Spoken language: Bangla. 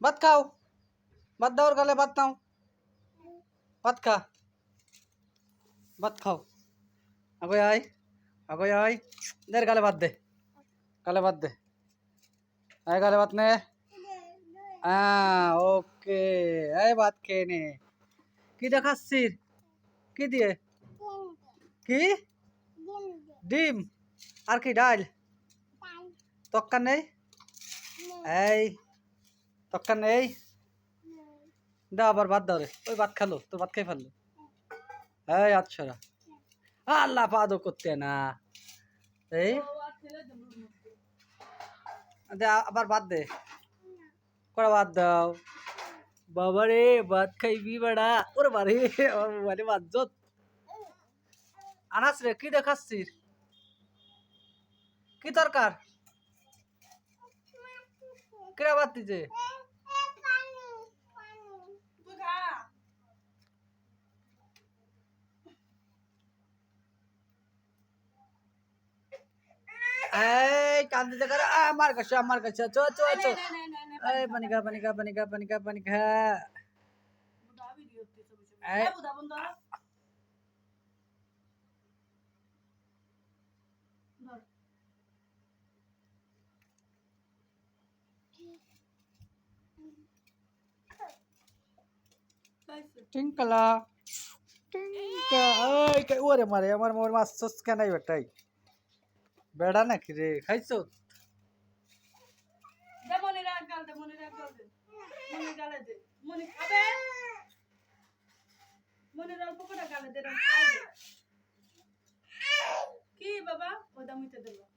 ভাত খাও, ভাত দাও ওর গালে, ভাত নাও, ভাত খা, ভাত খাও। আগে আয়, আগে আয়, দের গালে ভাত দে, গালে ভাত দে, আয় গালে ভাত নে। হ্যাঁ ওকে, এই ভাত খেয়ে নে। কি দেখাচ্ছিস? কি দিয়ে? কি? ডিম আর কি? ডাল? তক্কা নেই? এই তক্কা নেই? দাও আবার ভাত দাও রে, ওই ভাত খালো তো, ভাত খেয়ে ফেললো। এই আচ্ছা, আল্লাহ পাদো করতে না। এই দে আবার ভাত দে, কড়া ভাত দাও। বাবা রে, ভাত খাইবি বেড়া? ওরে বারে, আমার মোবাইলে ভাত জত। আনাস রে, কি দেখাচ্ছিস? কি দরকার? কেডা ভাত দিছে? এই কান্দি দেখা, আমার কাছে চো চো চো। এই পানি খা, পানি খা, পানি খা, পানি খা, পানি খা। এই, টিঙ্কলা টিঙ্কা, ওই ওরে মারে, আমার মোর মাছ চোস কেনাই বেটাই বেড়া নাকি রে, খাইছো? কি বাবা ওদা মুইতে দেব